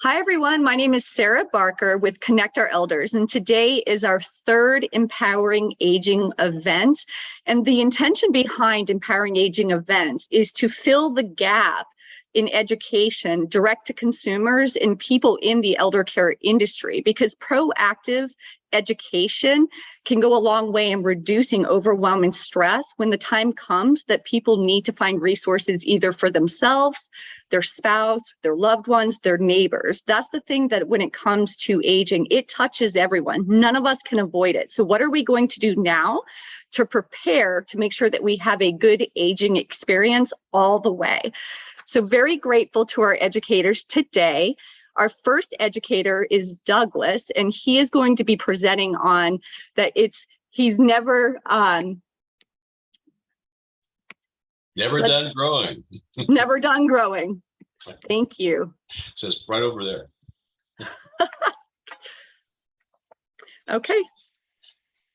Hi, everyone. My name is Sarah Barker with Connect Our Elders, and today is our third Empowering Aging event. And the intention behind Empowering Aging events is to fill the gap in education direct to consumers and people in the elder care industry, because proactive education can go a long way in reducing overwhelming stress when the time comes that people need to find resources either for themselves, their spouse, their loved ones, their neighbors. That's the thing, that when it comes to aging, it touches everyone. None of us can avoid it. So what are we going to do now to prepare to make sure that we have a good aging experience all the way? So very grateful to our educators today. Our first educator is Douglas, and he is going to be presenting on that he's never done growing. Never done growing. Thank you. It says right over there. Okay.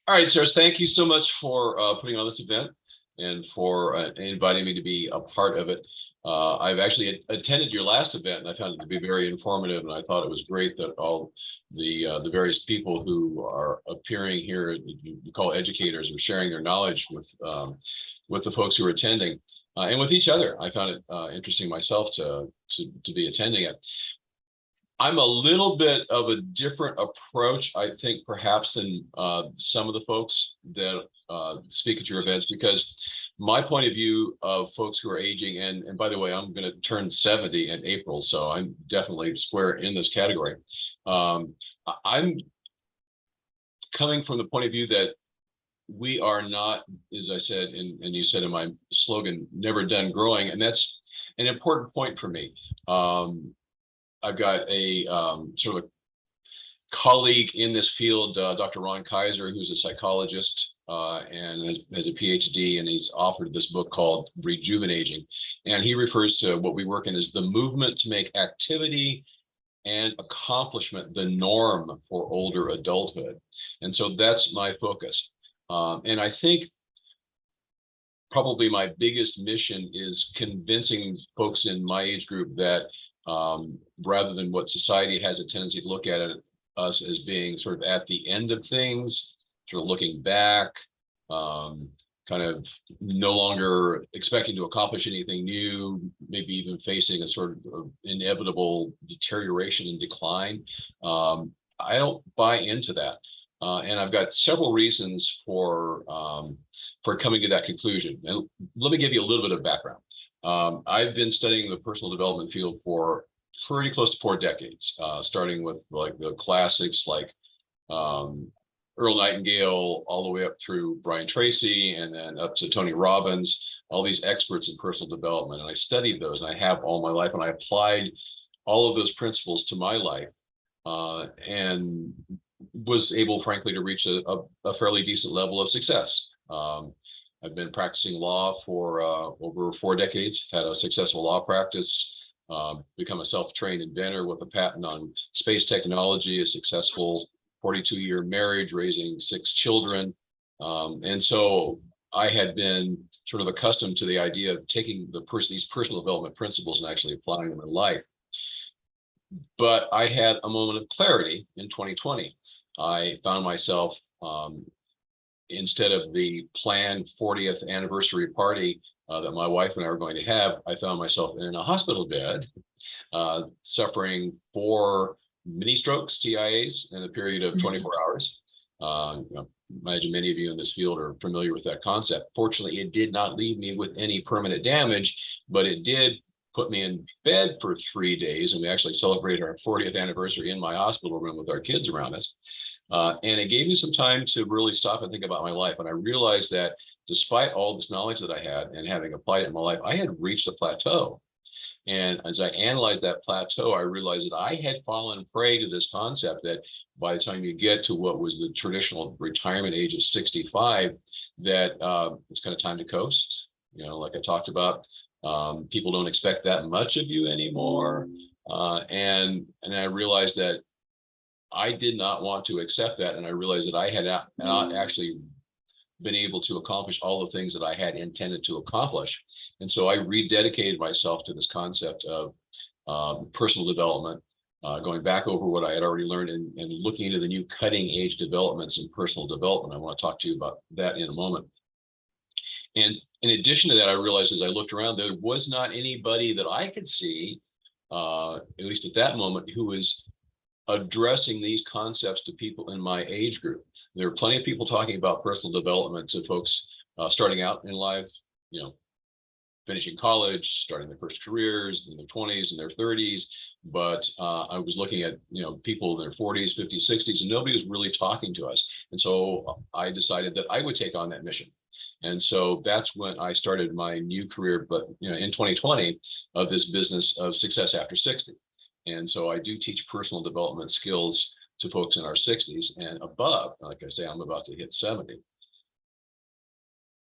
All right, sirs, thank you so much for putting on this event and for inviting me to be a part of it. I've actually attended your last event, and I found it to be very informative, and I thought it was great that all the various people who are appearing here, you call educators, are sharing their knowledge with the folks who are attending and with each other. I found it interesting myself to be attending it. I'm a little bit of a different approach, I think, perhaps than some of the folks that speak at your events, because my point of view of folks who are aging, and by the way, I'm going to turn 70 in April, so I'm definitely square in this category. I'm coming from the point of view that we are not, as I said, and you said in my slogan, never done growing, and that's an important point for me. I've got a sort of a colleague in this field, Dr. Ron Kaiser, who's a psychologist and has a PhD, and he's authored this book called Rejuvenating. And he refers to what we work in as the movement to make activity and accomplishment the norm for older adulthood. And so that's my focus. And I think probably my biggest mission is convincing folks in my age group that rather than what society has a tendency to look at us as being sort of at the end of things, sort of looking back, kind of no longer expecting to accomplish anything new, maybe even facing a sort of inevitable deterioration and decline. I don't buy into that. And I've got several reasons for coming to that conclusion. And let me give you a little bit of background. I've been studying the personal development field for pretty close to 4 decades, starting with like the classics like Earl Nightingale, all the way up through Brian Tracy, and then up to Tony Robbins, all these experts in personal development. And I studied those, and I have all my life, and I applied all of those principles to my life, and was able, frankly, to reach a fairly decent level of success. I've been practicing law for over 4 decades, had a successful law practice, become a self-trained inventor with a patent on space technology, a successful 42-year marriage, raising 6 children. And so I had been sort of accustomed to the idea of taking these personal development principles and actually applying them in life. But I had a moment of clarity in 2020. I found myself, instead of the planned 40th anniversary party that my wife and I were going to have, I found myself in a hospital bed, suffering 4 mini strokes, TIAs, in a period of 24 hours. Imagine many of you in this field are familiar with that concept. Fortunately, it did not leave me with any permanent damage, but it did put me in bed for 3 days, and we actually celebrated our 40th anniversary in my hospital room with our kids around us. And it gave me some time to really stop and think about my life. And I realized that despite all this knowledge that I had and having applied it in my life, I had reached a plateau. And as I analyzed that plateau, I realized that I had fallen prey to this concept that by the time you get to what was the traditional retirement age of 65, that it's kind of time to coast. Like I talked about, people don't expect that much of you anymore. And I realized that I did not want to accept that, and I realized that I had not actually been able to accomplish all the things that I had intended to accomplish. And so I rededicated myself to this concept of personal development, going back over what I had already learned and looking into the new cutting edge developments in personal development. I want to talk to you about that in a moment. And in addition to that, I realized as I looked around, there was not anybody that I could see, at least at that moment, who was addressing these concepts to people in my age group. There are plenty of people talking about personal development to folks starting out in life, you know, finishing college, starting their first careers in their 20s and their 30s. But I was looking at, you know, people in their 40s, 50s, 60s, and nobody was really talking to us. And so I decided that I would take on that mission. And so that's when I started my new career, but you know, in 2020, of this business of success after 60. And so I do teach personal development skills to folks in our 60s and above. Like I say, I'm about to hit 70.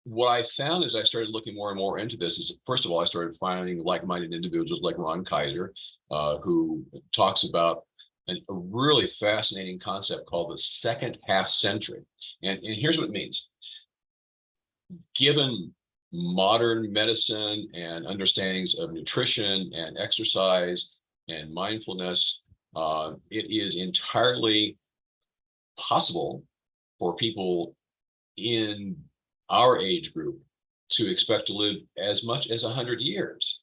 What I found as I started looking more and more into this is, first of all, I started finding like-minded individuals like Ron Kaiser, who talks about a really fascinating concept called the second half century. And here's what it means. Given modern medicine and understandings of nutrition and exercise and mindfulness, it is entirely possible for people in our age group to expect to live as much as 100 years.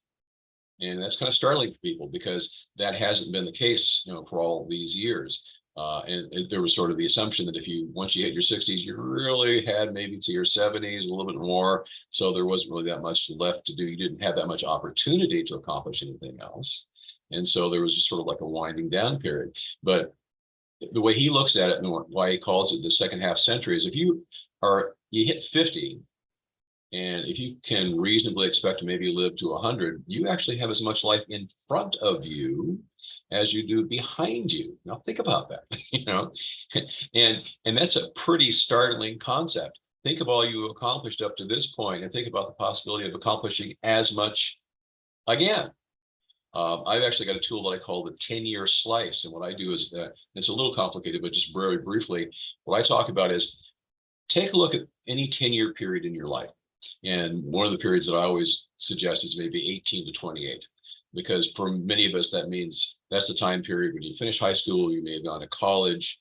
And that's kind of startling for people because that hasn't been the case, you know, for all these years. And there was sort of the assumption that if you, once you hit your 60s, you really had maybe to your 70s, a little bit more. So there wasn't really that much left to do. You didn't have that much opportunity to accomplish anything else. And so there was just sort of like a winding down period. But the way he looks at it and why he calls it the second half century is if you hit 50, and if you can reasonably expect to maybe live to 100, you actually have as much life in front of you as you do behind you. Now think about that, you know, and that's a pretty startling concept. Think of all you accomplished up to this point and think about the possibility of accomplishing as much again. I've actually got a tool that I call the 10-year slice. And what I do is, it's a little complicated, but just very briefly, what I talk about is take a look at any 10-year period in your life. And one of the periods that I always suggest is maybe 18 to 28, because for many of us, that means that's the time period when you finish high school, you may have gone to college,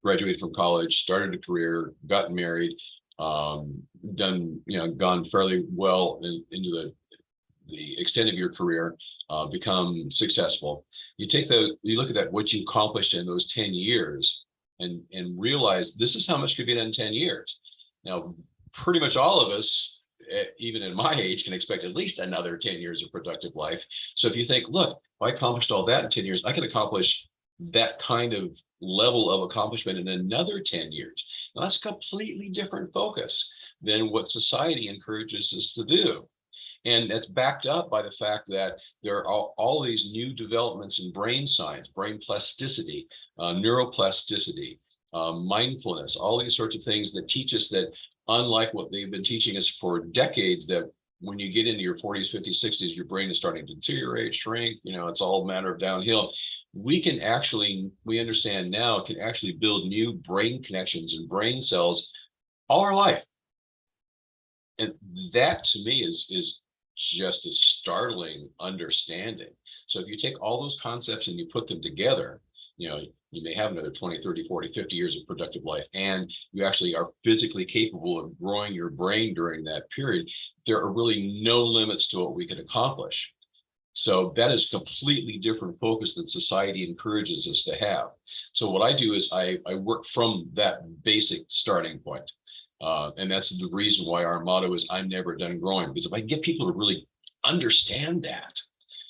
graduated from college, started a career, gotten married, done, you know, gone fairly well into the extent of your career, become successful. You look at that, what you accomplished in those 10 years and realize this is how much could be done in 10 years. Now, pretty much all of us, even in my age, can expect at least another 10 years of productive life. So if you think, look, if I accomplished all that in 10 years, I can accomplish that kind of level of accomplishment in another 10 years. Now, that's a completely different focus than what society encourages us to do. And that's backed up by the fact that there are all these new developments in brain science, brain plasticity, neuroplasticity, mindfulness, all these sorts of things that teach us that, unlike what they've been teaching us for decades, that when you get into your 40s, 50s, 60s, your brain is starting to deteriorate, shrink, you know, it's all a matter of downhill. We understand now, can actually build new brain connections and brain cells all our life. And that to me is just a startling understanding. So if you take all those concepts and you put them together, you know, you may have another 20, 30, 40, 50 years of productive life, and you actually are physically capable of growing your brain during that period. There are really no limits to what we can accomplish. So that is a completely different focus that society encourages us to have. So what I do is I work from that basic starting point. And that's the reason why our motto is I'm never done growing, because if I can get people to really understand that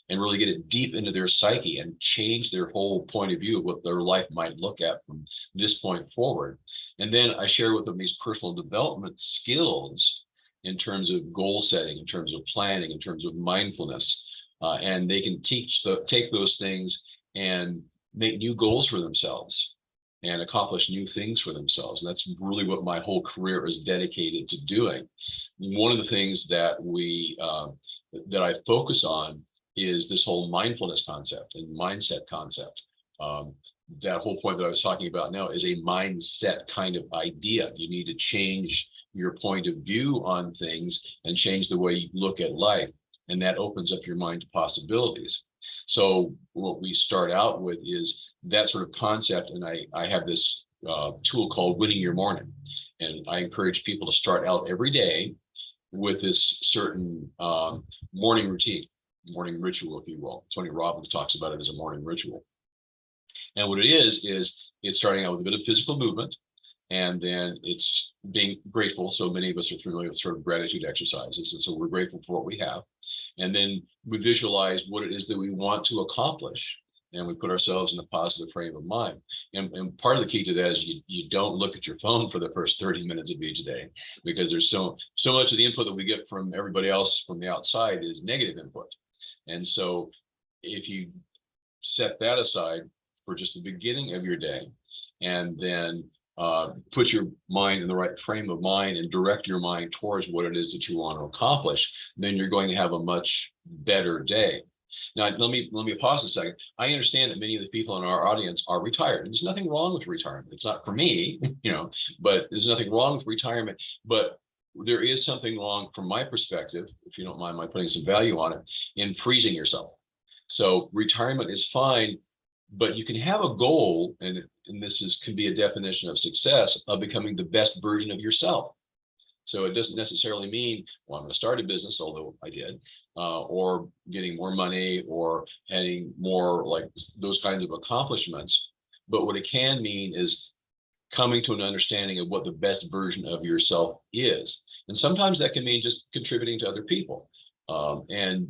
and really get it deep into their psyche and change their whole point of view of what their life might look at from this point forward. And then I share with them these personal development skills in terms of goal setting, in terms of planning, in terms of mindfulness. And they can take those things and make new goals for themselves and accomplish new things for themselves. And that's really what my whole career is dedicated to doing. One of the things that that I focus on is this whole mindfulness concept and mindset concept. That whole point that I was talking about now is a mindset kind of idea. You need to change your point of view on things and change the way you look at life. And that opens up your mind to possibilities. So what we start out with is that sort of concept. And I have this tool called Winning Your Morning. And I encourage people to start out every day with this certain morning routine, morning ritual, if you will. Tony Robbins talks about it as a morning ritual. And what it is it's starting out with a bit of physical movement, and then it's being grateful. So many of us are familiar with sort of gratitude exercises. And so we're grateful for what we have. And then we visualize what it is that we want to accomplish. And we put ourselves in a positive frame of mind. And part of the key to that is you don't look at your phone for the first 30 minutes of each day, because there's so much of the input that we get from everybody else from the outside is negative input. And so if you set that aside for just the beginning of your day, and then put your mind in the right frame of mind and direct your mind towards what it is that you want to accomplish, then you're going to have a much better day. Now, let me pause a second. I understand that many of the people in our audience are retired. There's nothing wrong with retirement. It's not for me, but there's nothing wrong with retirement. But there is something wrong from my perspective, if you don't mind my putting some value on it, in freezing yourself. So retirement is fine, but you can have a goal, and this can be a definition of success, of becoming the best version of yourself. So it doesn't necessarily mean, well, I'm going to start a business, although I did, or getting more money or having more, like those kinds of accomplishments. But what it can mean is coming to an understanding of what the best version of yourself is. And sometimes that can mean just contributing to other people and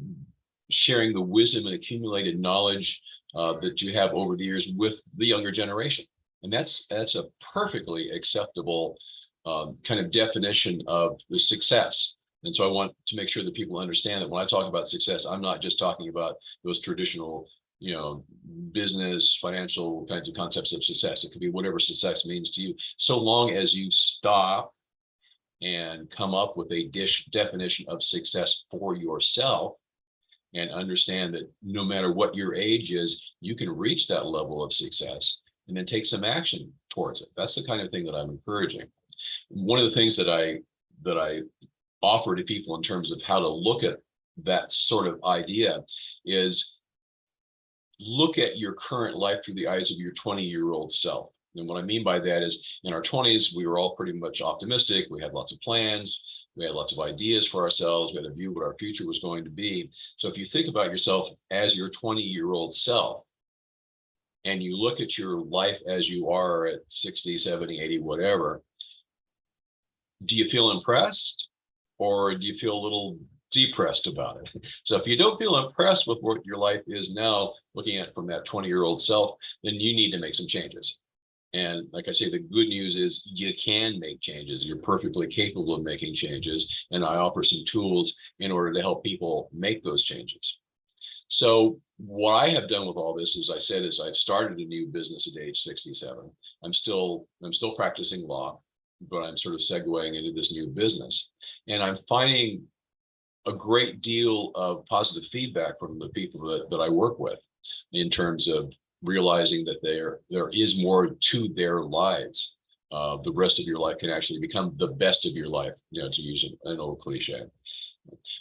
sharing the wisdom and accumulated knowledge that you have over the years with the younger generation. And that's a perfectly acceptable kind of definition of the success. And so I want to make sure that people understand that when I talk about success, I'm not just talking about those traditional, business, financial kinds of concepts of success. It could be whatever success means to you, so long as you stop and come up with a definition of success for yourself, and understand that no matter what your age is, you can reach that level of success and then take some action towards it. That's the kind of thing that I'm encouraging. One of the things that I offer to people in terms of how to look at that sort of idea is look at your current life through the eyes of your 20-year-old self. And what I mean by that is, in our 20s, we were all pretty much optimistic. We had lots of plans. We had lots of ideas for ourselves. We had a view of what our future was going to be. So if you think about yourself as your 20-year-old self, and you look at your life as you are at 60, 70, 80, whatever, do you feel impressed, or do you feel a little depressed about it? So if you don't feel impressed with what your life is now, looking at from that 20-year-old self, then you need to make some changes. And like I say, the good news is you can make changes. You're perfectly capable of making changes. And I offer some tools in order to help people make those changes. So what I have done with all this, as I said, is I've started a new business at age 67. I'm still practicing law, but I'm sort of segueing into this new business. And I'm finding a great deal of positive feedback from the people that I work with, in terms of realizing that there is more to their lives. The rest of your life can actually become the best of your life, to use an old cliche.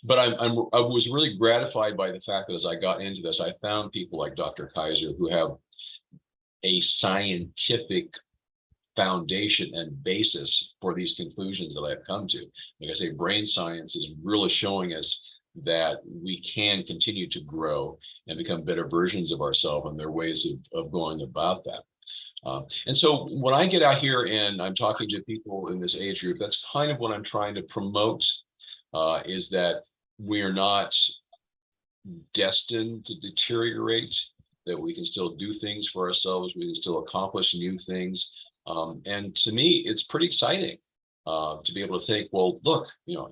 But I was really gratified by the fact that as I got into this, I found people like Dr. Kaiser who have a scientific foundation and basis for these conclusions that I've come to. Like I say, brain science is really showing us that we can continue to grow and become better versions of ourselves, and there are ways of going about that. And so when I get out here and I'm talking to people in this age group, that's kind of what I'm trying to promote, is that we are not destined to deteriorate, that we can still do things for ourselves, we can still accomplish new things. And to me, it's pretty exciting to be able to think, well, look,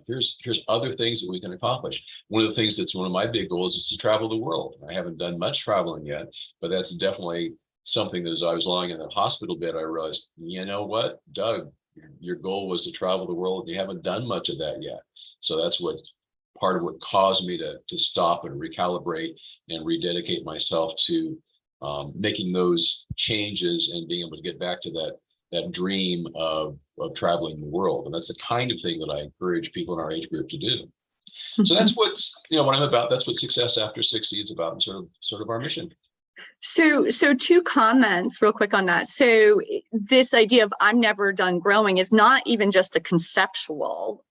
here's other things that we can accomplish. One of the things that's one of my big goals is to travel the world. I haven't done much traveling yet, but that's definitely something that as I was lying in that hospital bed, I realized, you know what, Doug, your goal was to travel the world, and you haven't done much of that yet. So that's part of what caused me to stop and recalibrate and rededicate myself to making those changes and being able to get back to that dream of traveling the world. And that's the kind of thing that I encourage people in our age group to do. So that's what's, what I'm about. That's what Success After 60 is about, and sort of our mission. So two comments real quick on that. So this idea of I'm never done growing is not even just a conceptual,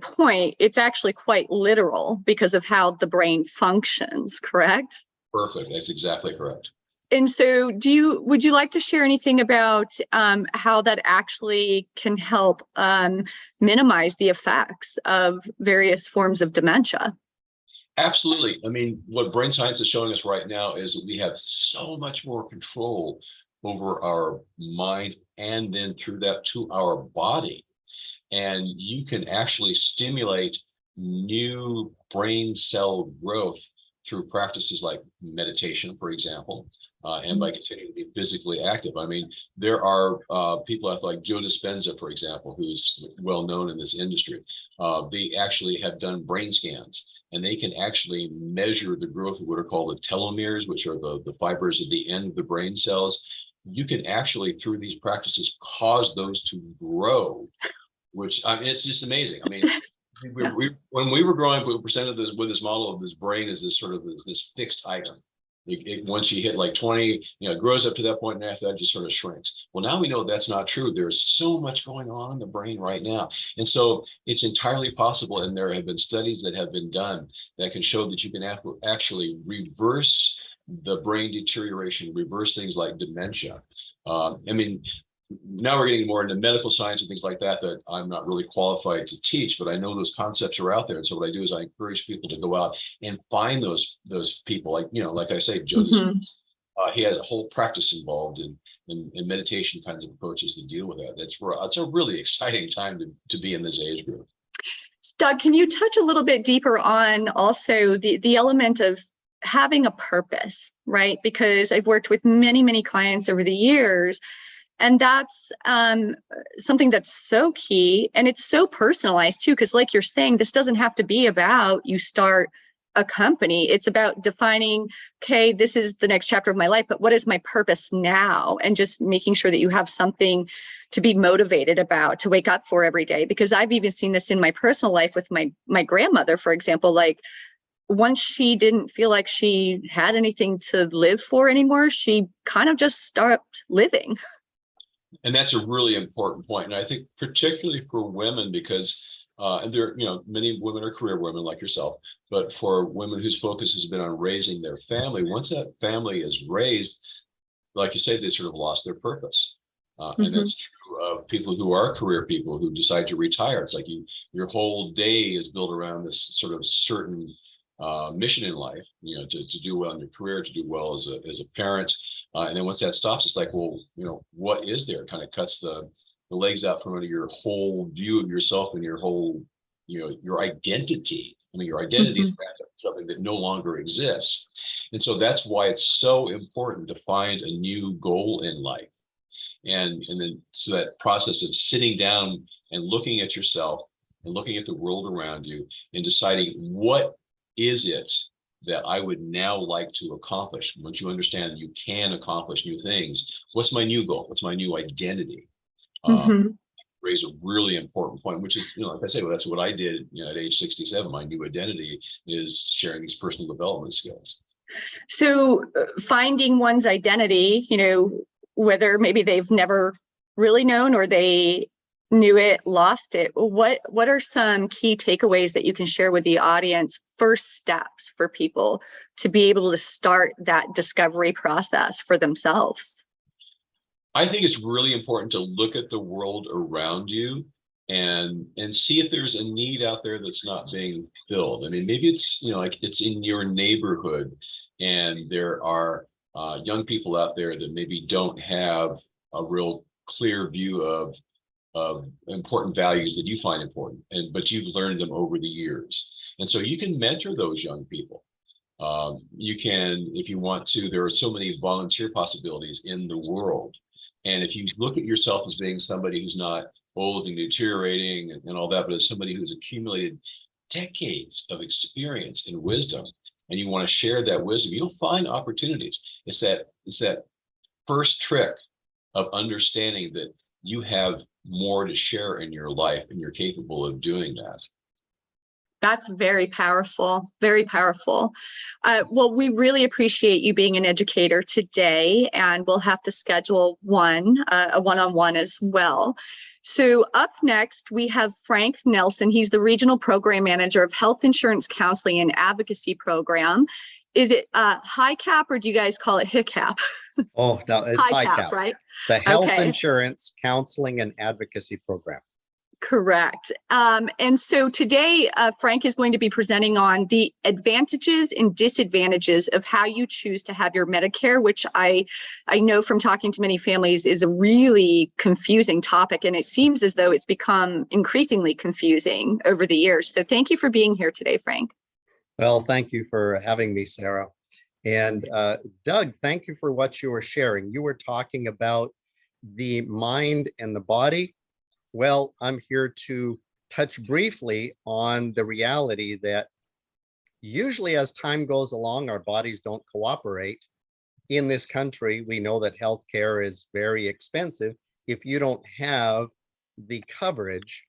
point. It's actually quite literal because of how the brain functions, correct? Perfect. That's exactly correct. And so would you like to share anything about how that actually can help minimize the effects of various forms of dementia? Absolutely. I mean, what brain science is showing us right now is that we have so much more control over our mind, and then through that to our body. And you can actually stimulate new brain cell growth through practices like meditation, for example, and by continuing to be physically active. I mean, there are people like Joe Dispenza, for example, who's well known in this industry. They actually have done brain scans, and they can actually measure the growth of what are called the telomeres, which are the fibers at the end of the brain cells. You can actually, through these practices, cause those to grow, which I mean, it's just amazing. I mean, when we were growing up, we presented this with this model of this brain as this sort of this fixed item. Once you hit like 20, it grows up to that point, and after that, it just sort of shrinks. Well, now we know that's not true. There's so much going on in the brain right now. And so it's entirely possible, and there have been studies that have been done that can show that you can actually reverse the brain deterioration, reverse things like dementia. I mean, now we're getting more into medical science and things like that I'm not really qualified to teach, but I know those concepts are out there. And so what I do is I encourage people to go out and find those people, like I say, Joe, he has a whole practice involved in meditation kinds of approaches to deal with that. It's a really exciting time to be in this age group. Doug, can you touch a little bit deeper on also the element of having a purpose, right? Because I've worked with many clients over the years, and that's something that's so key, and it's so personalized too, because like you're saying, this doesn't have to be about you start a company. It's about defining, okay, this is the next chapter of my life, but what is my purpose now? And just making sure that you have something to be motivated about, to wake up for every day. Because I've even seen this in my personal life with my grandmother, for example. Like, once she didn't feel like she had anything to live for anymore, she kind of just stopped living. And that's a really important point. And I think particularly for women, because and there, many women are career women like yourself, but for women whose focus has been on raising their family, once that family is raised, like you said, they sort of lost their purpose. And that's true of people who are career people who decide to retire. It's like your whole day is built around this sort of certain mission in life, to do well in your career, to do well as a parent. And then once that stops, it's like, well, what is there? It kind of cuts the legs out from under your whole view of yourself and your whole, your identity. I mean, your identity is something that no longer exists. And so that's why it's so important to find a new goal in life. And then so that process of sitting down and looking at yourself and looking at the world around you and deciding, what is it that I would now like to accomplish? Once you understand you can accomplish new things, what's my new goal? What's my new identity? Raise a really important point, which is, like I say, well, that's what I did, at age 67. My new identity is sharing these personal development skills. So finding one's identity, whether maybe they've never really known or they knew it, lost it. What are some key takeaways that you can share with the audience, first steps for people to be able to start that discovery process for themselves? I think it's really important to look at the world around you and see if there's a need out there that's not being filled. I mean, maybe it's, like it's in your neighborhood, and there are young people out there that maybe don't have a real clear view of important values that you find important, but you've learned them over the years. And so you can mentor those young people. You can, if you want to, there are so many volunteer possibilities in the world. And if you look at yourself as being somebody who's not old and deteriorating and all that, but as somebody who's accumulated decades of experience and wisdom, and you want to share that wisdom, you'll find opportunities. It's that first trick of understanding that you have more to share in your life, and you're capable of doing that. That's very powerful, very powerful. Well, we really appreciate you being an educator today, and we'll have to schedule a one-on-one as well. So up next, we have Frank Nelson. He's the Regional Program Manager of Health Insurance Counseling and Advocacy Program. Is it HICAP, or do you guys call it HICAP? Oh, no, it's HICAP, right? the Health Okay. Insurance Counseling and Advocacy Program. Correct. And so today, Frank is going to be presenting on the advantages and disadvantages of how you choose to have your Medicare, which I know from talking to many families is a really confusing topic, and it seems as though it's become increasingly confusing over the years. So thank you for being here today, Frank. Well, thank you for having me, Sarah. And Doug, thank you for what you were sharing. You were talking about the mind and the body. Well, I'm here to touch briefly on the reality that usually as time goes along, our bodies don't cooperate. In this country, we know that healthcare is very expensive if you don't have the coverage.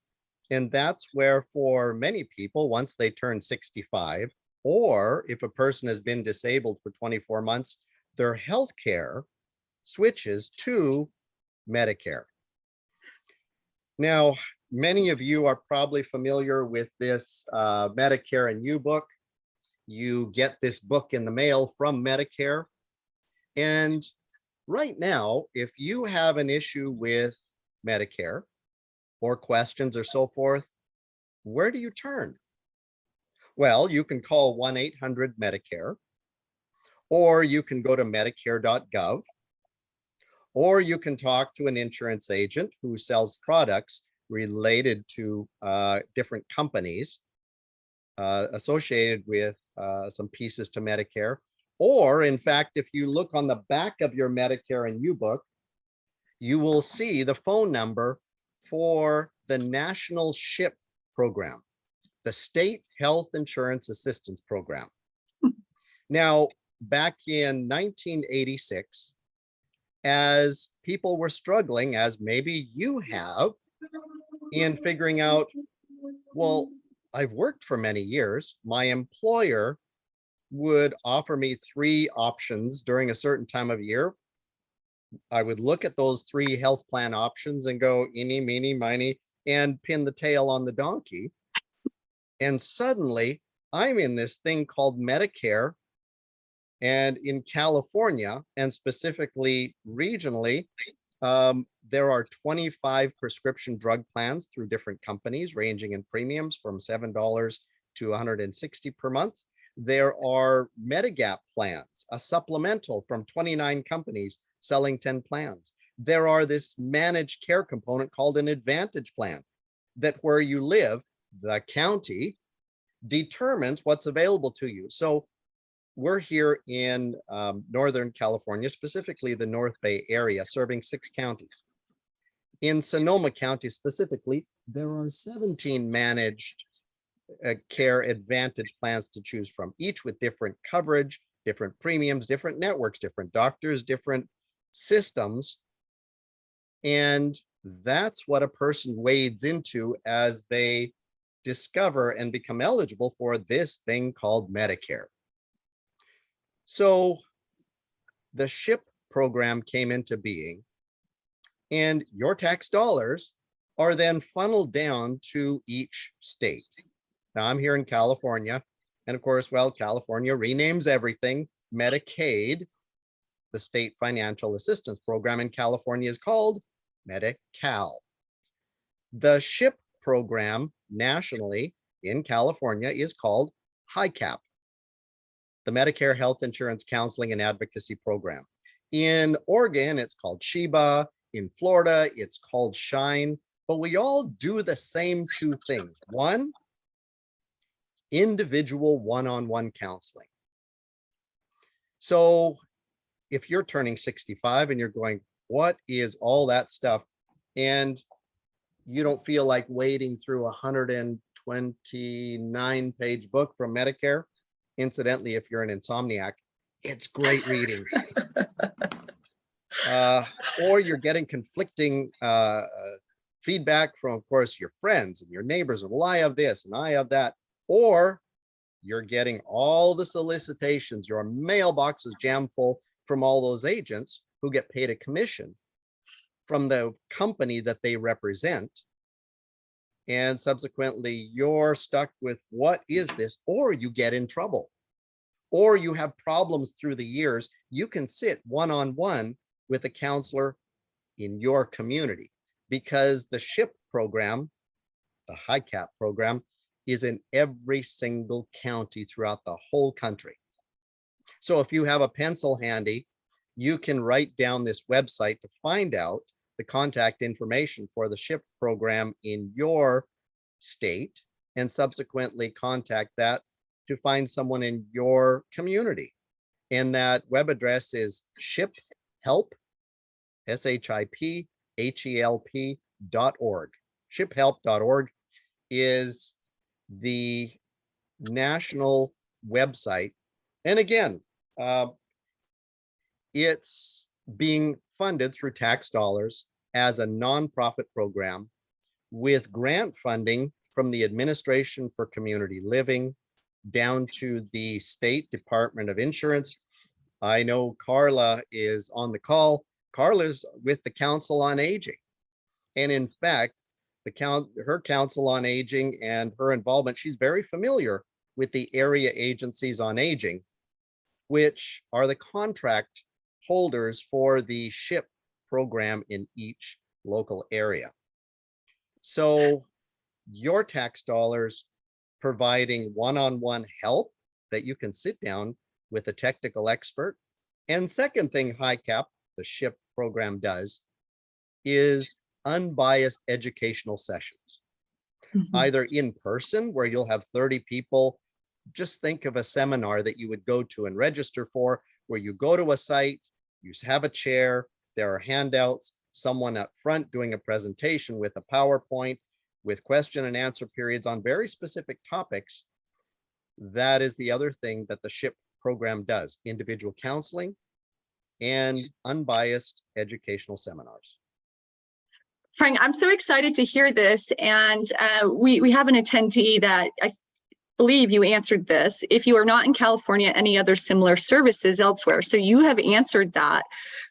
And that's where for many people, once they turn 65, or if a person has been disabled for 24 months, their healthcare switches to Medicare. Now, many of you are probably familiar with this Medicare and You book. You get this book in the mail from Medicare. And right now, if you have an issue with Medicare or questions or so forth, where do you turn? Well, you can call 1-800-MEDICARE, or you can go to medicare.gov, or you can talk to an insurance agent who sells products related to different companies associated with some pieces to Medicare. Or in fact, if you look on the back of your Medicare and You book, you will see the phone number for the National SHIP program, the State Health Insurance Assistance Program. Now, back in 1986, as people were struggling, as maybe you have, in figuring out, well, I've worked for many years, my employer would offer me 3 options during a certain time of year. I would look at those 3 health plan options and go eeny, meeny, miny, and pin the tail on the donkey. And suddenly I'm in this thing called Medicare. And in California, and specifically regionally, there are 25 prescription drug plans through different companies, ranging in premiums from $7 to $160 per month. There are Medigap plans, a supplemental from 29 companies selling 10 plans. There are this managed care component called an Advantage plan, that where you live, the county determines what's available to you. So we're here in Northern California, specifically the North Bay area, serving 6 counties. In Sonoma County specifically, there are 17 managed care Advantage plans to choose from, each with different coverage, different premiums, different networks, different doctors, different systems. And that's what a person wades into as they discover and become eligible for this thing called Medicare. So the SHIP program came into being, and your tax dollars are then funneled down to each state. Now I'm here in California, and of course, well, California renames everything. Medicaid, the state financial assistance program in California, is called Medi-Cal. The SHIP program nationally in California is called HICAP, the Medicare Health Insurance Counseling and Advocacy Program. In Oregon, it's called SHIBA. In Florida, it's called SHINE. But we all do the same 2 things. One, individual one-on-one counseling. So if you're turning 65 and you're going, what is all that stuff? And you don't feel like wading through a 129-page book from Medicare. Incidentally, if you're an insomniac, it's great reading. Or you're getting conflicting feedback from, of course, your friends and your neighbors. Well, I have this and I have that. or you're getting all the solicitations, your mailbox is jam full from all those agents who get paid a commission from the company that they represent. And subsequently, you're stuck with what is this? Or you get in trouble, or you have problems through the years. You can sit one-on-one with a counselor in your community, because the SHIP program, the HICAP program, is in every single county throughout the whole country. So if you have a pencil handy, you can write down this website to find out the contact information for the SHIP program in your state, and subsequently contact that to find someone in your community. And that web address is shiphelp, SHIPHELP.org. Shiphelp.org is the national website. And again, it's being funded through tax dollars as a nonprofit program with grant funding from the Administration for Community Living down to the State Department of Insurance. I know Carla is on the call. Carla's with the Council on Aging. And in fact, her Council on Aging and her involvement, she's very familiar with the area agencies on aging, which are the contract holders for the SHIP program in each local area. So your tax dollars providing one-on-one help that you can sit down with a technical expert. And second thing HICAP, the SHIP program, does is unbiased educational sessions, either in person where you'll have 30 people. Just think of a seminar that you would go to and register for, where you go to a site, you have a chair, there are handouts, someone up front doing a presentation with a PowerPoint, with question and answer periods on very specific topics. That is the other thing that the SHIP program does: individual counseling and unbiased educational seminars. Frank, I'm so excited to hear this. And we have an attendee that I believe you answered this. If you are not in California, any other similar services elsewhere. So you have answered that,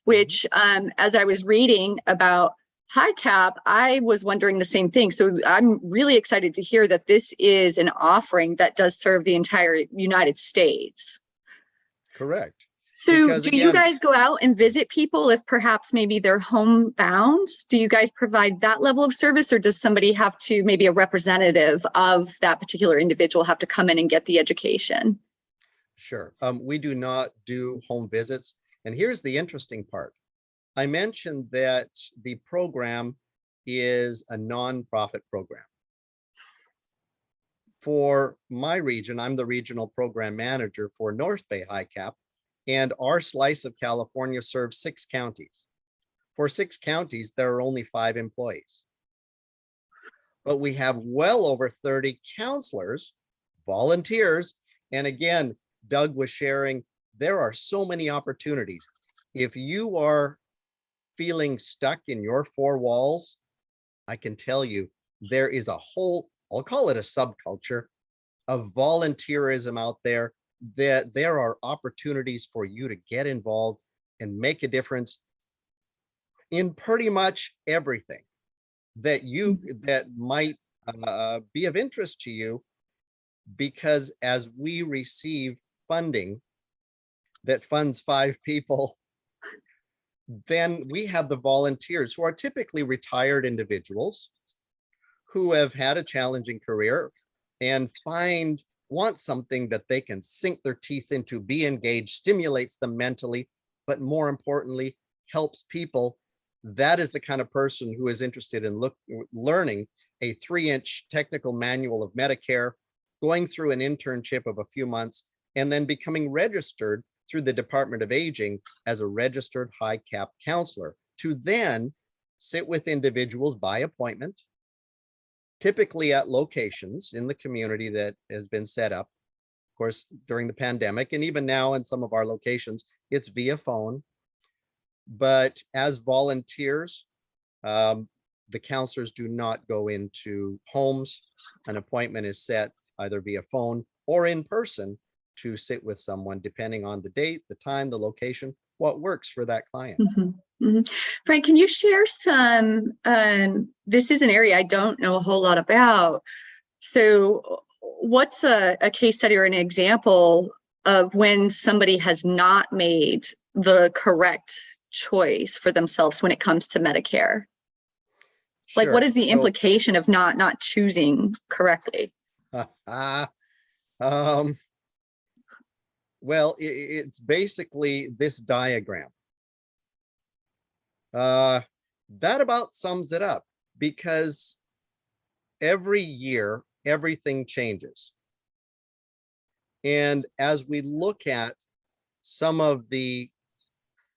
which as I was reading about HICAP, I was wondering the same thing. So I'm really excited to hear that this is an offering that does serve the entire United States. Correct. So Because, do you again, guys go out and visit people if perhaps maybe they're homebound? Do you guys provide that level of service, or does somebody have to, maybe a representative of that particular individual, have to come in and get the education? Sure. We do not do home visits. And here's the interesting part. I mentioned that the program is a nonprofit program. For my region, I'm the regional program manager for North Bay HICAP, and our slice of California serves 6 counties. For 6 counties, there are only 5 employees. But we have well over 30 counselors, volunteers. And again, Doug was sharing, there are so many opportunities. If you are feeling stuck in your 4 walls, I can tell you there is a whole, I'll call it a subculture of volunteerism out there, that there are opportunities for you to get involved and make a difference in pretty much everything that might be of interest to you. Because as we receive funding that funds 5 people, then we have the volunteers who are typically retired individuals who have had a challenging career and want something that they can sink their teeth into, be engaged, stimulates them mentally, but more importantly, helps people. That is the kind of person who is interested in learning a 3-inch technical manual of Medicare, going through an internship of a few months, and then becoming registered through the Department of Aging as a registered HICAP counselor, to then sit with individuals by appointment, typically at locations in the community that has been set up, of course, during the pandemic. And even now in some of our locations, it's via phone. But as volunteers, the counselors do not go into homes. An appointment is set either via phone or in person to sit with someone, depending on the date, the time, the location, what works for that client. Mhm, mhm. Frank, can you share some, this is an area I don't know a whole lot about. So what's a case study or an example of when somebody has not made the correct choice for themselves when it comes to Medicare? Like, what Sure. is the implication of not choosing correctly? Um, well, it's basically this diagram. That about sums it up, because every year, everything changes. And as we look at some of the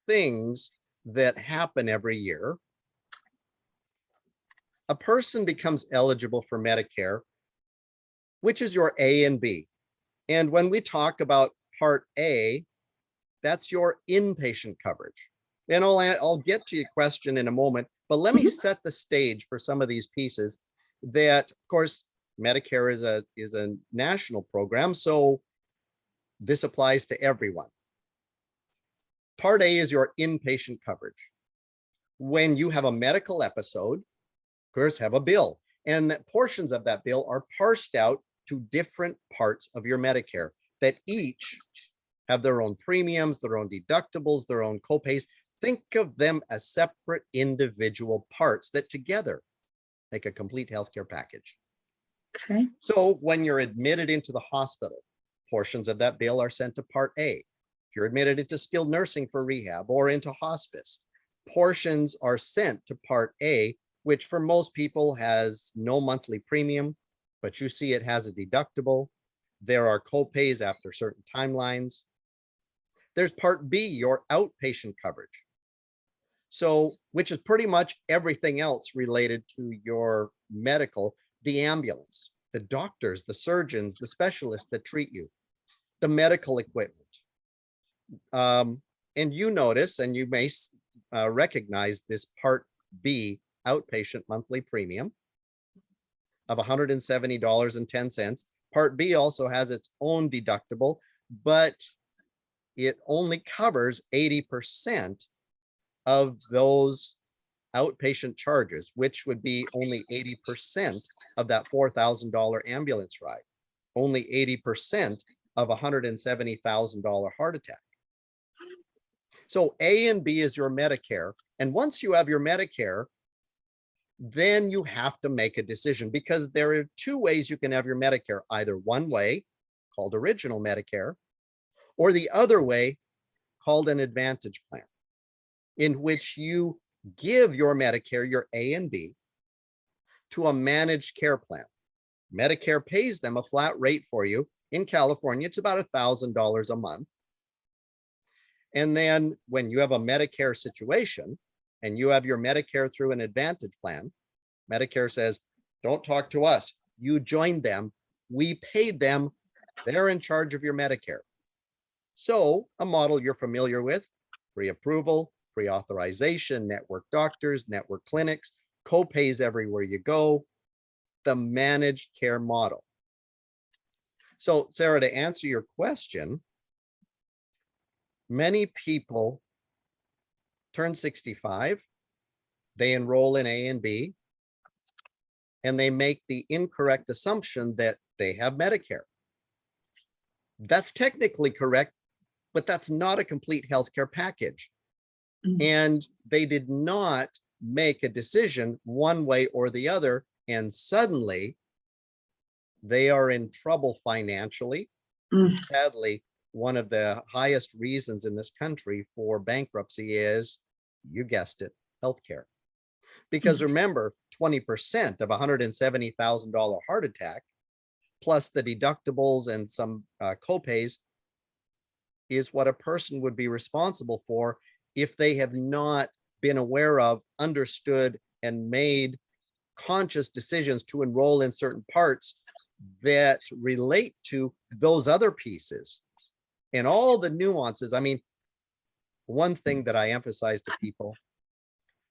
things that happen every year, a person becomes eligible for Medicare, which is your A and B. And when we talk about Part A, that's your inpatient coverage. And I'll get to your question in a moment, but let me set the stage for some of these pieces that, of course, Medicare is a national program, so this applies to everyone. Part A is your inpatient coverage. When you have a medical episode, of course, have a bill, and that portions of that bill are parsed out to different parts of your Medicare that each have their own premiums, their own deductibles, their own copays. Think of them as separate individual parts that together make a complete healthcare package. Okay. So when you're admitted into the hospital, portions of that bill are sent to Part A. If you're admitted into skilled nursing for rehab or into hospice, portions are sent to Part A, which for most people has no monthly premium, but you see it has a deductible. There are copays after certain timelines. There's Part B, your outpatient coverage. So, which is pretty much everything else related to your medical, the ambulance, the doctors, the surgeons, the specialists that treat you, the medical equipment. And you notice, and you may recognize this Part B outpatient monthly premium of $170.10. Part B also has its own deductible, but it only covers 80% of those outpatient charges, which would be only 80% of that $4,000 ambulance ride, only 80% of $170,000 heart attack. So A and B is your Medicare. And once you have your Medicare, then you have to make a decision, because there are two ways you can have your Medicare, either one way called original Medicare, or the other way called an Advantage plan, in which you give your Medicare, your A and B, to a managed care plan. Medicare pays them a flat rate for you. In California, it's about $1,000 a month. And then when you have a Medicare situation and you have your Medicare through an Advantage plan, Medicare says, don't talk to us. You joined them. We paid them. They're in charge of your Medicare. So a model you're familiar with: pre-approval, pre-authorization, network doctors, network clinics, co-pays everywhere you go, the managed care model. So Sarah, to answer your question, many people turn 65, they enroll in A and B, and they make the incorrect assumption that they have Medicare. That's technically correct, but that's not a complete healthcare package. And they did not make a decision one way or the other, and suddenly they are in trouble financially. Sadly, one of the highest reasons in this country for bankruptcy is, you guessed it, healthcare. Because remember, 20% of $170,000 heart attack, plus the deductibles and some copays, is what a person would be responsible for if they have not been aware of, understood, and made conscious decisions to enroll in certain parts that relate to those other pieces and all the nuances. I mean, one thing that I emphasize to people,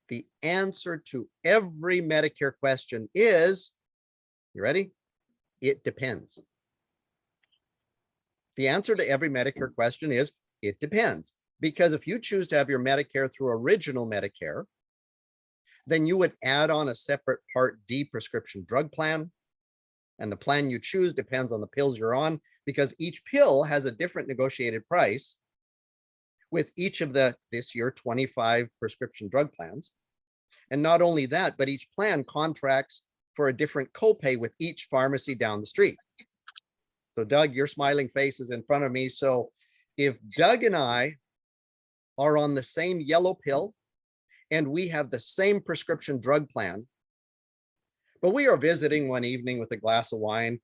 the answer to every Medicare question is, you ready? It depends. The answer to every Medicare question is, it depends. Because if you choose to have your Medicare through original Medicare, then you would add on a separate Part D prescription drug plan. And the plan you choose depends on the pills you're on, because each pill has a different negotiated price with each of the, this year, 25 prescription drug plans. And not only that, but each plan contracts for a different copay with each pharmacy down the street. So Doug, your smiling face is in front of me. So if Doug and I are on the same yellow pill and we have the same prescription drug plan, but we are visiting one evening with a glass of wine,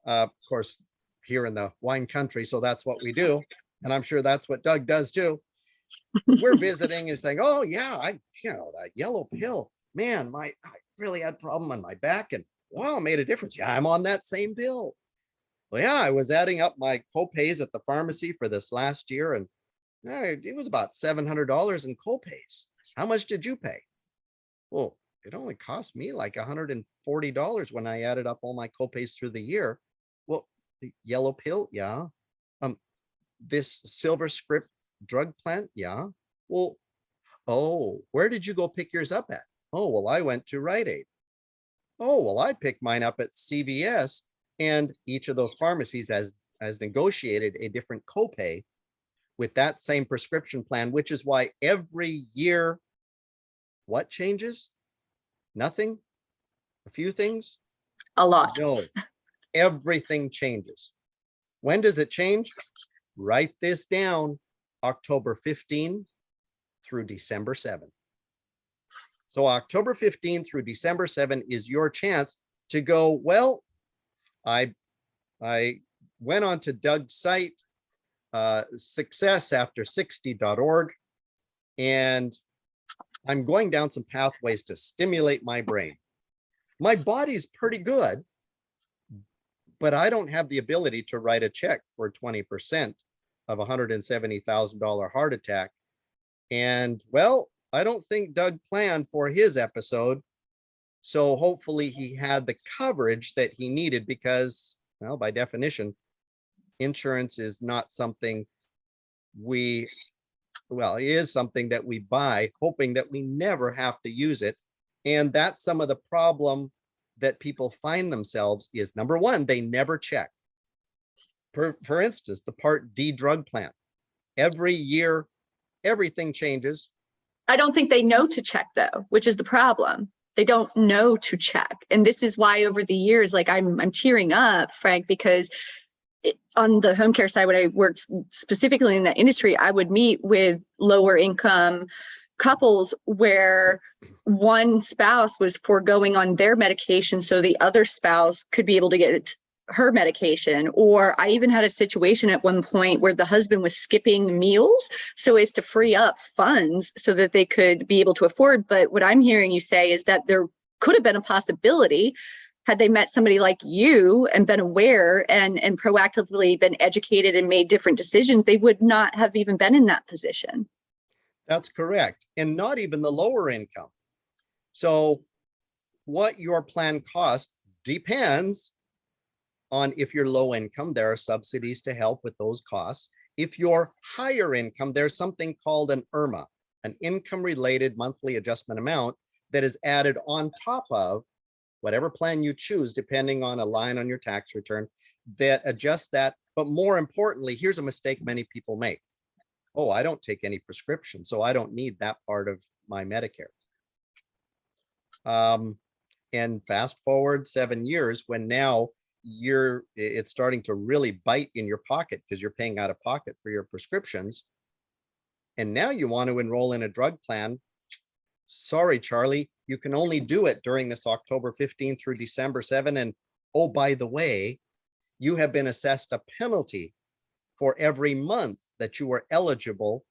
of course, here in the wine country, so that's what we do. And I'm sure that's what Doug does too. We're visiting and saying, oh yeah, that yellow pill, man, I really had a problem on my back and wow, it made a difference. Yeah, I'm on that same pill. Well, yeah, I was adding up my copays at the pharmacy for this last year, and it was about $700 in copays. How much did you pay? Well, it only cost me like $140 when I added up all my copays through the year. Well, the yellow pill, yeah. This silver script drug plan, yeah. Well, oh, where did you go pick yours up at? Oh, well, I went to Rite Aid. Oh, well, I picked mine up at CVS, and each of those pharmacies has negotiated a different copay with that same prescription plan, which is why every year, what changes? Nothing? A few things? A lot. No, everything changes. When does it change? Write this down, October 15 through December 7. So October 15 through December 7 is your chance to go, well, I went on to Doug's site, successafter60.org, and I'm going down some pathways to stimulate my brain. My body's pretty good, but I don't have the ability to write a check for 20% of a $170,000 heart attack. And well, I don't think Doug planned for his episode. So hopefully he had the coverage that he needed, because, well, by definition, insurance is not something it is something that we buy, hoping that we never have to use it. And that's some of the problem that people find themselves is, number one, they never check. For instance, the Part D drug plan. Every year, everything changes. I don't think they know to check though, which is the problem. They don't know to check. And this is why over the years, like I'm tearing up, Frank, because on the home care side, when I worked specifically in that industry, I would meet with lower income couples where one spouse was foregoing on their medication so the other spouse could be able to get her medication. Or I even had a situation at one point where the husband was skipping meals so as to free up funds so that they could be able to afford. But what I'm hearing you say is that there could have been a possibility, had they met somebody like you and been aware and proactively been educated and made different decisions, they would not have even been in that position. That's correct. And not even the lower income. So what your plan costs depends on if you're low income, there are subsidies to help with those costs. If you're higher income, there's something called an IRMA, an income related monthly adjustment amount, that is added on top of whatever plan you choose, depending on a line on your tax return that adjusts that. But more importantly, here's a mistake many people make. Oh, I don't take any prescription, so I don't need that part of my Medicare. And fast forward 7 years, when now it's starting to really bite in your pocket because you're paying out of pocket for your prescriptions. And now you want to enroll in a drug plan. Sorry, Charlie, you can only do it during this October 15 through December 7. And oh, by the way, you have been assessed a penalty for every month that you were eligible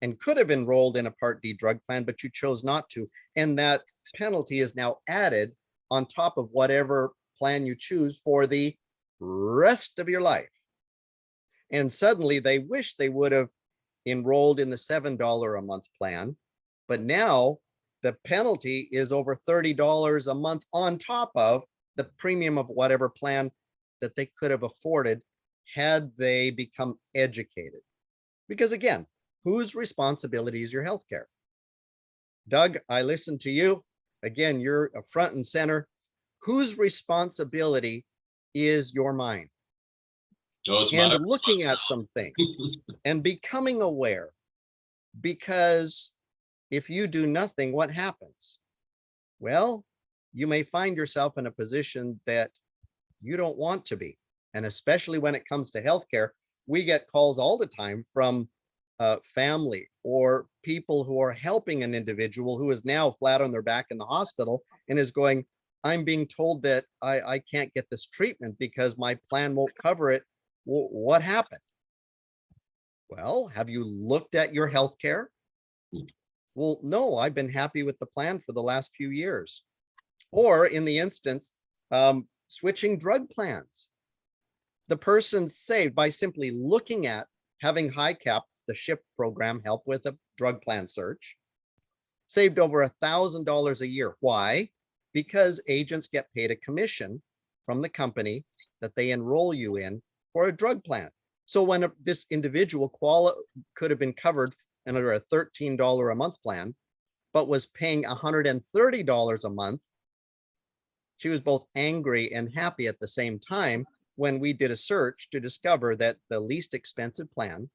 and could have enrolled in a Part D drug plan, but you chose not to. And that penalty is now added on top of whatever plan you choose for the rest of your life. And suddenly they wish they would have enrolled in the $7 a month plan, but now the penalty is over $30 a month on top of the premium of whatever plan that they could have afforded had they become educated. Because again, whose responsibility is your healthcare? Doug, I listened to you. Again, you're a front and center. Whose responsibility is your mind? So it's And my looking at some things and becoming aware, because if you do nothing, what happens? Well, you may find yourself in a position that you don't want to be. And especially when it comes to healthcare, we get calls all the time from family or people who are helping an individual who is now flat on their back in the hospital and is going, I'm being told that I can't get this treatment because my plan won't cover it. What happened? Well, have you looked at your healthcare? Well, no, I've been happy with the plan for the last few years. Or in the instance, switching drug plans. The person saved by simply looking at having high cap, the SHIP program, help with a drug plan search, saved over $1,000 a year. Why? Because agents get paid a commission from the company that they enroll you in for a drug plan. So when this individual could have been covered under a $13 a month plan, but was paying $130 a month, she was both angry and happy at the same time when we did a search to discover that the least expensive plan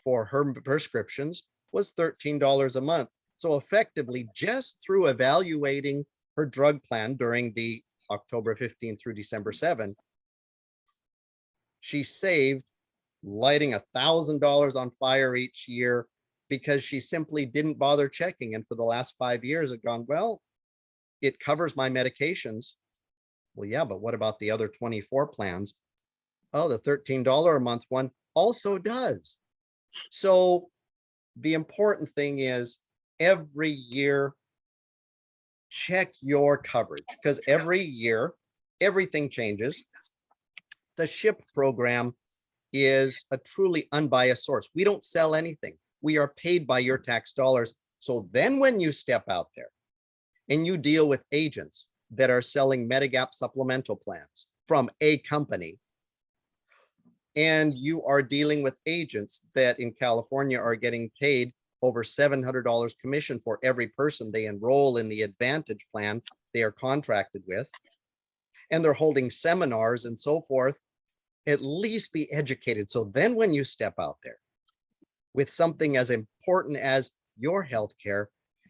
for her prescriptions was $13 a month. So effectively, just through evaluating her drug plan during the October 15 through December 7, she saved lighting $1,000 on fire each year because she simply didn't bother checking. And for the last 5 years had gone, well, it covers my medications. Well, yeah, but what about the other 24 plans? Oh, the $13 a month one also does. So the important thing is every year, check your coverage, because every year, everything changes. The SHIP program is a truly unbiased source. We don't sell anything. We are paid by your tax dollars. So then when you step out there and you deal with agents that are selling Medigap supplemental plans from a company, and you are dealing with agents that in California are getting paid over $700 commission for every person they enroll in the Advantage plan they are contracted with, and they're holding seminars and so forth, at least be educated. So then when you step out there with something as important as your healthcare,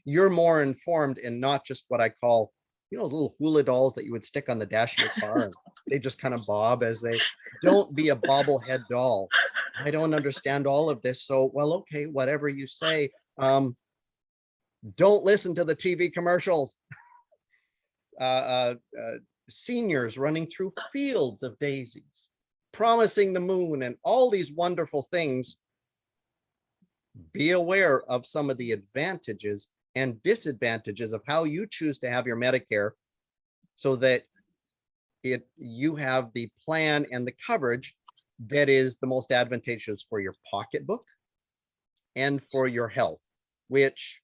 you're more informed and not just what I call, little hula dolls that you would stick on the dash of your car and they just kind of bob as they don't be a bobblehead doll. I don't understand all of this. So, well, okay, whatever you say. Don't listen to the TV commercials. Seniors running through fields of daisies, promising the moon and all these wonderful things. Be aware of some of the advantages and disadvantages of how you choose to have your Medicare so that you have the plan and the coverage that is the most advantageous for your pocketbook and for your health, which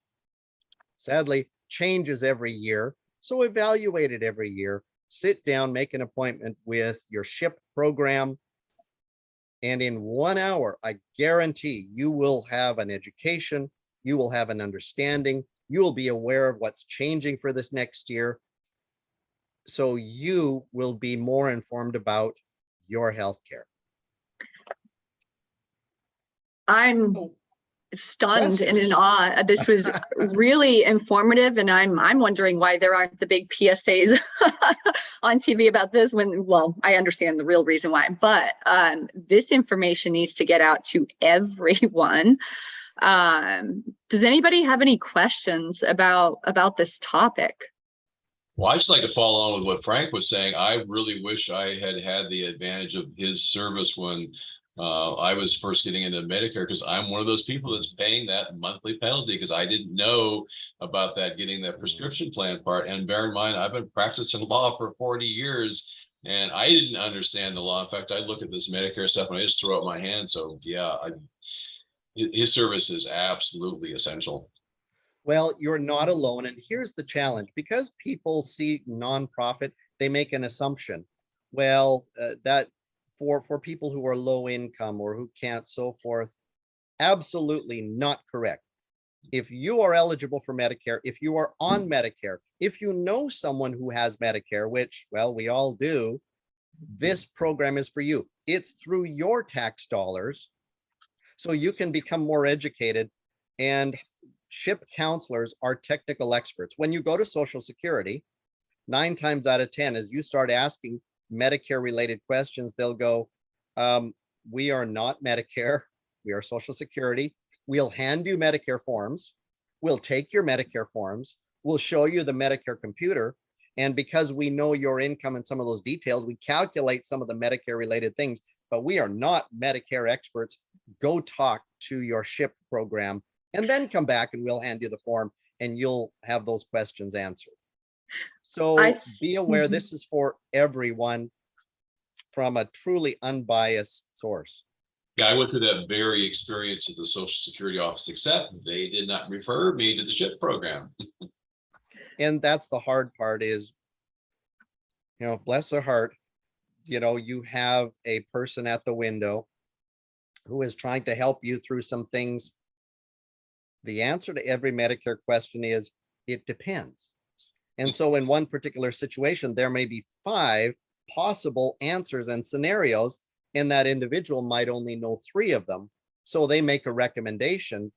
sadly changes every year. So evaluate it every year. Sit down, make an appointment with your SHIP program. And in 1 hour, I guarantee you will have an education, you will have an understanding, you will be aware of what's changing for this next year. So you will be more informed about your healthcare. I'm stunned and in awe. This was really informative, and I'm wondering why there aren't the big PSAs on TV about this when, well, I understand the real reason why, but this information needs to get out to everyone. Does anybody have any questions about this topic? Well, I just like to follow on with what Frank was saying. I really wish I had had the advantage of his service when I was first getting into Medicare, because I'm one of those people that's paying that monthly penalty because I didn't know about that, getting that prescription plan part. And bear in mind, I've been practicing law for 40 years and I didn't understand the law. In fact, I look at this Medicare stuff and I just throw up my hand. So yeah, his service is absolutely essential. Well, you're not alone. And here's the challenge. Because people see nonprofit, they make an assumption. Well, that for people who are low income or who can't, so forth. Absolutely not correct. If you are eligible for Medicare, if you are on Medicare, if you know someone who has Medicare, which, well, we all do, this program is for you. It's through your tax dollars, so you can become more educated. And SHIP counselors are technical experts. When you go to Social Security, 9 times out of 10, as you start asking Medicare related questions, they'll go, we are not Medicare, we are Social Security. We'll hand you Medicare forms. We'll take your Medicare forms. We'll show you the Medicare computer. And because we know your income and some of those details, we calculate some of the Medicare related things, but we are not Medicare experts. Go talk to your SHIP program and then come back and we'll hand you the form and you'll have those questions answered. So be aware, this is for everyone from a truly unbiased source. Yeah, I went through that very experience at the Social Security office, except they did not refer me to the SHIP program. And that's the hard part is, bless their heart, you have a person at the window who is trying to help you through some things. The answer to every Medicare question is, it depends. And so in one particular situation, there may be 5 possible answers and scenarios, and that individual might only know 3 of them. So they make a recommendation.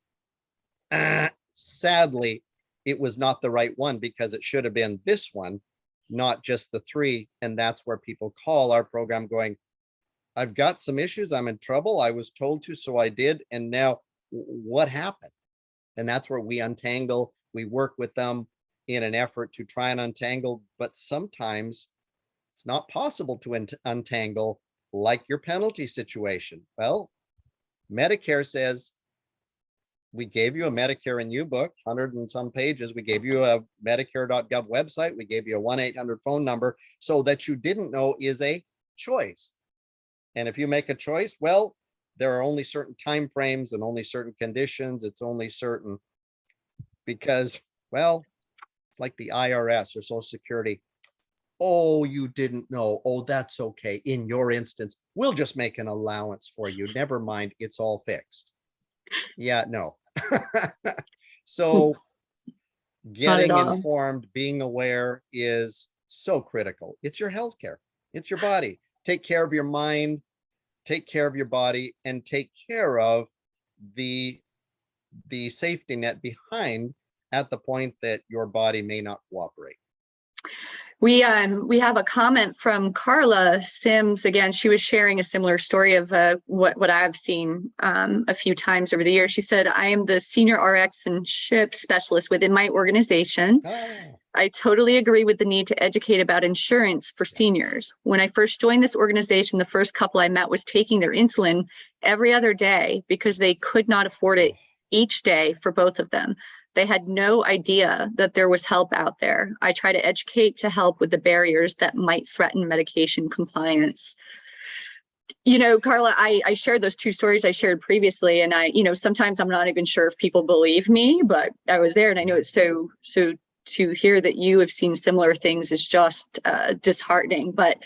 Sadly, it was not the right one because it should have been this one, not just the 3. And that's where people call our program going, I've got some issues, I'm in trouble, I was told to, so I did. And now what happened? And that's where we untangle, we work with them in an effort to try and untangle, but sometimes it's not possible to untangle, like your penalty situation. Well, Medicare says, we gave you a Medicare and You book, 100 and some pages. We gave you a Medicare.gov website. We gave you a 1-800 phone number. So that you didn't know is a choice. And if you make a choice, well, there are only certain time frames and only certain conditions. It's only certain because, well, it's like the IRS or Social Security. Oh, you didn't know. Oh, that's okay. In your instance, we'll just make an allowance for you. Never mind. It's all fixed. Yeah, no. So getting informed, being aware is so critical. It's your healthcare. It's your body. Take care of your mind, take care of your body, and take care of the safety net behind at the point that your body may not cooperate. We have a comment from Carla Sims. Again, she was sharing a similar story of what I've seen a few times over the years. She said, I am the senior RX and SHIP specialist within my organization. Oh. I totally agree with the need to educate about insurance for seniors. When I first joined this organization, the first couple I met was taking their insulin every other day because they could not afford it each day for both of them. They had no idea that there was help out there. I try to educate to help with the barriers that might threaten medication compliance. Carla, I shared those 2 stories I shared previously, and sometimes I'm not even sure if people believe me, but I was there, and I know it's so to hear that you have seen similar things is just disheartening, but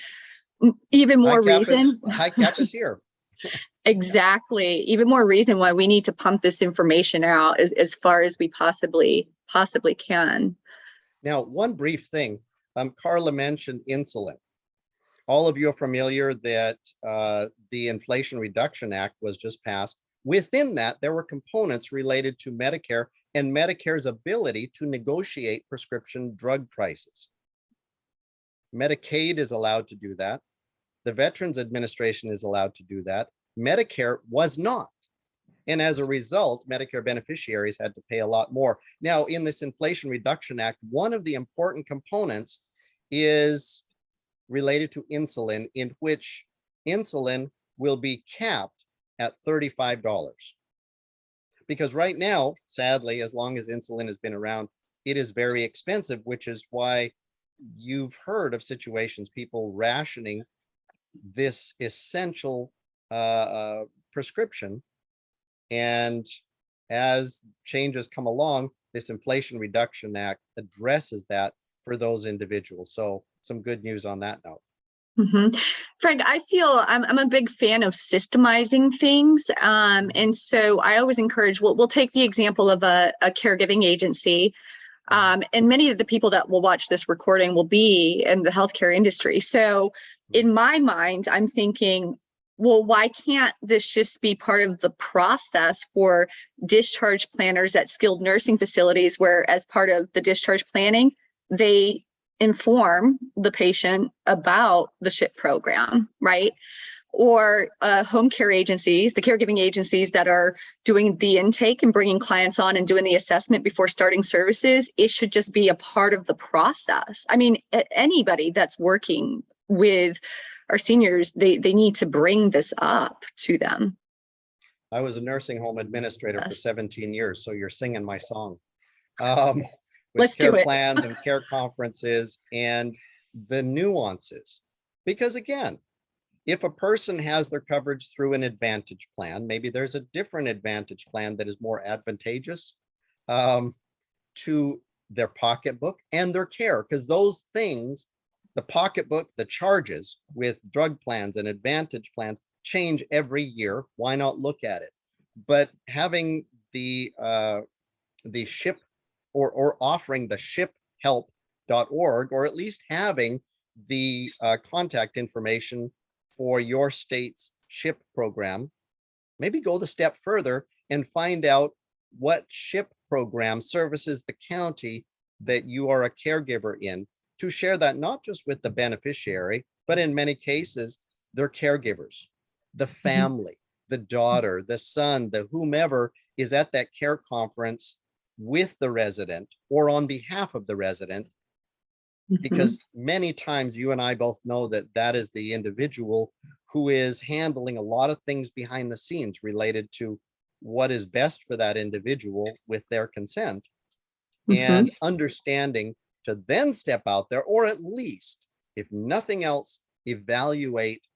even more reason. High cap is here. Exactly. Even more reason why we need to pump this information out as far as we possibly can. Now, one brief thing, Carla mentioned insulin. All of you are familiar that the Inflation Reduction Act was just passed. Within that, there were components related to Medicare and Medicare's ability to negotiate prescription drug prices. Medicaid is allowed to do that. The Veterans Administration is allowed to do that. Medicare was not. And as a result, Medicare beneficiaries had to pay a lot more. Now, in this Inflation Reduction Act, one of the important components is related to insulin, in which insulin will be capped at $35. Because right now, sadly, as long as insulin has been around, it is very expensive, which is why you've heard of situations, people rationing this essential prescription. And as changes come along, this Inflation Reduction Act addresses that for those individuals. So some good news on that note. Frank, I feel I'm a big fan of systemizing things. And so I always encourage, we'll take the example of a caregiving agency. And many of the people that will watch this recording will be in the healthcare industry. So in my mind, I'm thinking, well, why can't this just be part of the process for discharge planners at skilled nursing facilities, where as part of the discharge planning, they inform the patient about the SHIP program, right? Or home care agencies, the caregiving agencies that are doing the intake and bringing clients on and doing the assessment before starting services, it should just be a part of the process. I mean, anybody that's working with our seniors, they need to bring this up to them. I was a nursing home administrator for Yes. 17 years, so you're singing my song. With Let's care do it. plans and care conferences and the nuances. Because again, if a person has their coverage through an advantage plan, maybe there's a different advantage plan that is more advantageous to their pocketbook and their care, because those things, the pocketbook, the charges with drug plans and advantage plans change every year. Why not look at it? But having the SHIP or offering the shiphelp.org, or at least having the contact information for your state's SHIP program, maybe go the step further and find out what SHIP program services the county that you are a caregiver in, to share that not just with the beneficiary, but in many cases, their caregivers, the family, the daughter, the son, the whomever is at that care conference with the resident or on behalf of the resident. Because many times you and I both know that that is the individual who is handling a lot of things behind the scenes related to what is best for that individual with their consent, and understanding to then step out there, or at least, if nothing else, evaluate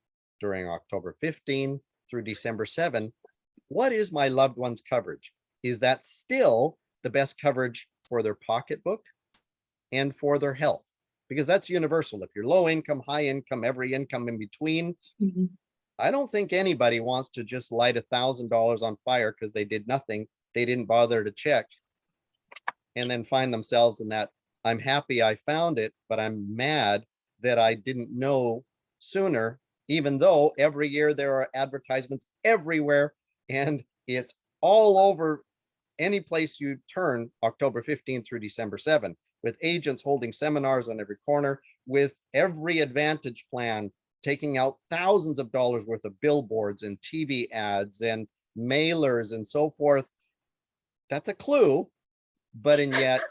during October 15 through December 7, what is my loved one's coverage? Is that still the best coverage for their pocketbook and for their health? Because that's universal. If you're low income, high income, every income in between, I don't think anybody wants to just light $1,000 on fire because they did nothing. They didn't bother to check, and then find themselves in that, I'm happy I found it, but I'm mad that I didn't know sooner, even though every year there are advertisements everywhere and it's all over any place you turn, October 15 through December 7, with agents holding seminars on every corner, with every advantage plan taking out thousands of dollars worth of billboards and TV ads and mailers and so forth. That's a clue, but and yet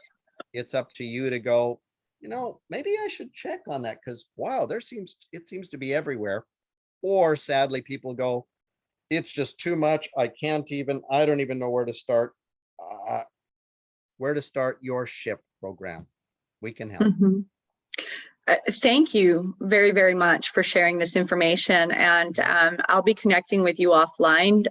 it's up to you to go, you know, maybe I should check on that, because wow, it seems to be everywhere. Or sadly, people go, it's just too much. I don't even know where to start. Where to start your SHIP program. We can help. Thank you very, very much for sharing this information. And I'll be connecting with you offline.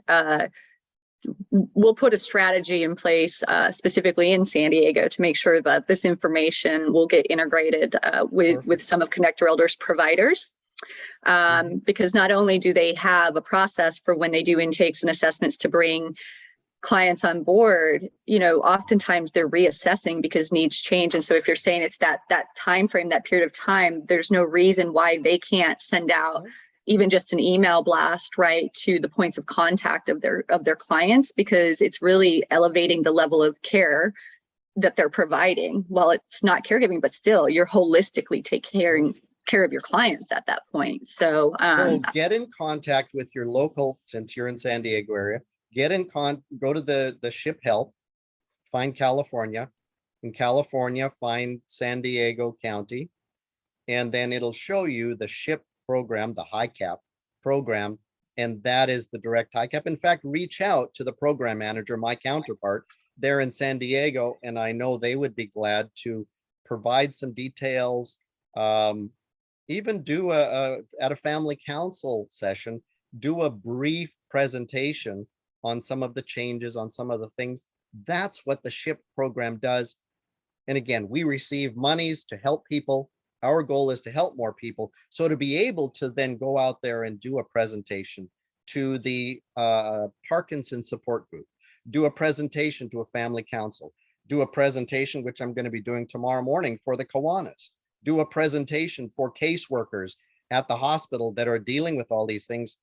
We'll put a strategy in place specifically in San Diego to make sure that this information will get integrated with some of Connect Elders providers. Because not only do they have a process for when they do intakes and assessments to bring clients on board, you know, oftentimes they're reassessing because needs change. And so if you're saying it's that time frame, that period of time, there's no reason why they can't send out even just an email blast, right, to the points of contact of their clients, because it's really elevating the level of care that they're providing. Well, it's not caregiving, but still you're holistically taking care of your clients at that point. So get in contact with your local, since you're in San Diego area, go to the SHIP help, find California. In California, find San Diego County, and then it'll show you the SHIP program, the high cap program, and that is the direct high cap. In fact, reach out to the program manager, my counterpart there in San Diego, and I know they would be glad to provide some details, even do at a family council session, do a brief presentation on some of the changes, on some of the things. That's what the SHIP program does. And again, we receive monies to help people Our goal is to help more people. So to be able to then go out there and do a presentation to the Parkinson's support group, do a presentation to a family council, do a presentation, which I'm going to be doing tomorrow morning for the Kiwanis, do a presentation for caseworkers at the hospital that are dealing with all these things.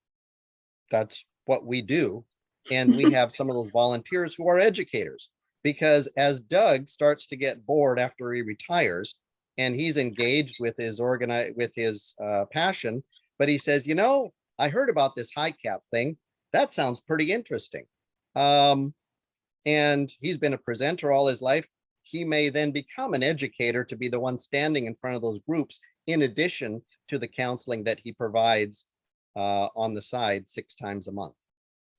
That's what we do. And we have some of those volunteers who are educators, because as Doug starts to get bored after he retires and he's engaged with his passion, but he says, you know, I heard about this high cap thing. That sounds pretty interesting. And he's been a presenter all his life. He may then become an educator to be the one standing in front of those groups, in addition to the counseling that he provides on the side 6 times a month.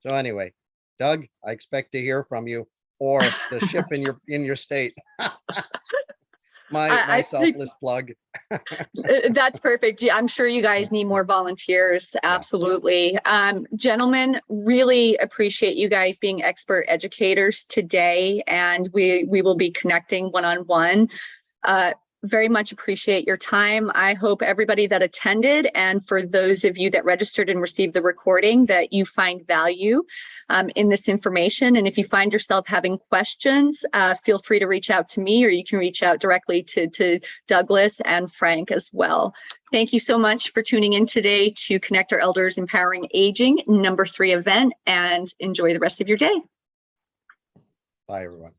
So anyway, Doug, I expect to hear from you, or the ship in your state. my selfless plug. That's perfect. Yeah, I'm sure you guys need more volunteers. Absolutely. Gentlemen, really appreciate you guys being expert educators today, and we will be connecting one-on-one. Very much appreciate your time. I hope everybody that attended, and for those of you that registered and received the recording, that you find value in this information. And if you find yourself having questions, feel free to reach out to me, or you can reach out directly to Douglas and Frank as well. Thank you so much for tuning in today to Connect Our Elders Empowering Aging #3 event, and enjoy the rest of your day. Bye, everyone.